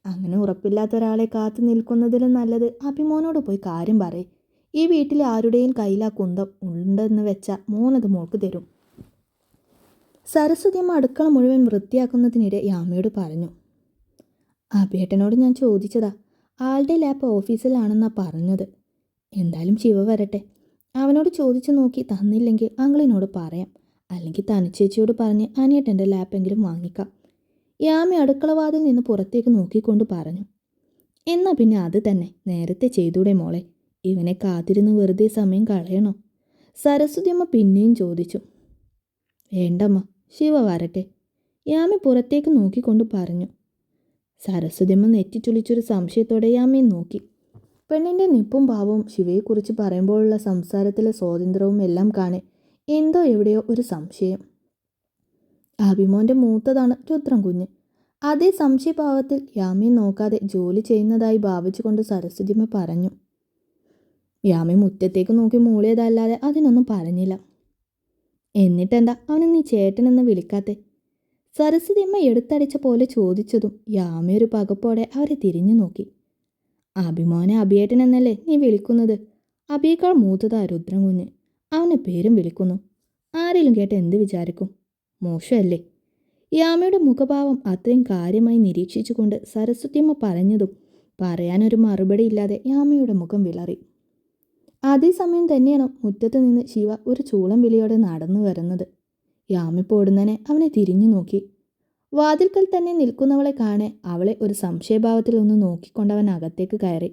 അങ്ങനെ ഉറപ്പില്ലാത്ത ഒരാളെ കാത്തു നിൽക്കുന്നതിലും നല്ലത് അഭിമോനോട് പോയി കാര്യം പറയേ. ഈ വീട്ടിൽ ആരുടെയും കയ്യിൽ ആ കുന്തം ഉണ്ടെന്ന് വെച്ചാൽ മോനത് മോൾക്ക് തരും. സരസ്വതിയമ്മ അടുക്കള മുഴുവൻ വൃത്തിയാക്കുന്നതിനിടെ യാമയോട് പറഞ്ഞു. അഭിയേട്ടനോട് ഞാൻ ചോദിച്ചതാ, ആളുടെ ലാപ്പ് ഓഫീസിലാണെന്നാ പറഞ്ഞത്. എന്തായാലും ശിവ വരട്ടെ, അവനോട് ചോദിച്ചു നോക്കി തന്നില്ലെങ്കിൽ അങ്കിളിനോട് പറയാം, അല്ലെങ്കിൽ തനിച്ചേച്ചിയോട് പറഞ്ഞ് അനിയേട്ടൻ്റെ ലാപ്പെങ്കിലും വാങ്ങിക്കാം. യാമി അടുക്കളവാതിൽ നിന്ന് പുറത്തേക്ക് നോക്കിക്കൊണ്ട് പറഞ്ഞു. എന്നാൽ പിന്നെ അത് തന്നെ നേരത്തെ ചെയ്തൂടെ മോളെ? ഇവനെ കാത്തിരുന്ന് വെറുതെ സമയം കളയണോ? സരസ്വതിയമ്മ പിന്നെയും ചോദിച്ചു. വേണ്ടമ്മ, ശിവ വരട്ടെ, യാമി പുറത്തേക്ക് നോക്കിക്കൊണ്ട് പറഞ്ഞു. സരസ്വതിയമ്മ നെറ്റിച്ചുളിച്ചൊരു സംശയത്തോടെ യാമിയെ നോക്കി. പെണ്ണിൻ്റെ നിപ്പും ഭാവവും ശിവയെക്കുറിച്ച് പറയുമ്പോഴുള്ള സംസാരത്തിലെ സ്വാതന്ത്ര്യവും എല്ലാം കാണെ എന്തോ എവിടെയോ ഒരു സംശയം. അഭിമോൻ്റെ മൂത്തതാണ് രുദ്രൻ കുഞ്ഞ്. അതേ സംശയഭാവത്തിൽ യാമിയെ നോക്കാതെ ജോലി ചെയ്യുന്നതായി ഭാവിച്ചുകൊണ്ട് സരസ്വതിയമ്മ പറഞ്ഞു. യാമി മുറ്റത്തേക്ക് നോക്കി മൂളിയതല്ലാതെ അതിനൊന്നും പറഞ്ഞില്ല. എന്നിട്ടെന്താ അവനെ നീ ചേട്ടനെന്ന് വിളിക്കാത്തെ? സരസ്വതിയമ്മ എടുത്തടിച്ച പോലെ ചോദിച്ചതും യാമി ഒരു പകപ്പോടെ അവരെ തിരിഞ്ഞു നോക്കി. അഭിമോനെ അഭിയേട്ടൻ എന്നല്ലേ നീ വിളിക്കുന്നത്? അഭിയേക്കാൾ മൂത്തതാ രുദ്രൻ കുഞ്ഞ്, അവനെ പേരും വിളിക്കുന്നു. ആരെങ്കിലും കേട്ട് എന്ത് വിചാരിക്കും? മോശമല്ലേ? യാമയുടെ മുഖഭാവം അത്രയും കാര്യമായി നിരീക്ഷിച്ചുകൊണ്ട് സരസ്വതിയമ്മ പറഞ്ഞതും പറയാനൊരു മറുപടി ഇല്ലാതെ യാമയുടെ മുഖം വിളറി. അതേസമയം തന്നെയാണ് മുറ്റത്ത് നിന്ന് ശിവ ഒരു ചൂളം വിളിയോടെ നടന്നു വരുന്നത്. യാമി പോടുന്നനെ അവനെ തിരിഞ്ഞു നോക്കി. വാതിൽക്കൽ തന്നെ നിൽക്കുന്നവളെ കാണെ അവളെ ഒരു സംശയഭാവത്തിൽ ഒന്ന് നോക്കിക്കൊണ്ടവൻ അകത്തേക്ക് കയറി.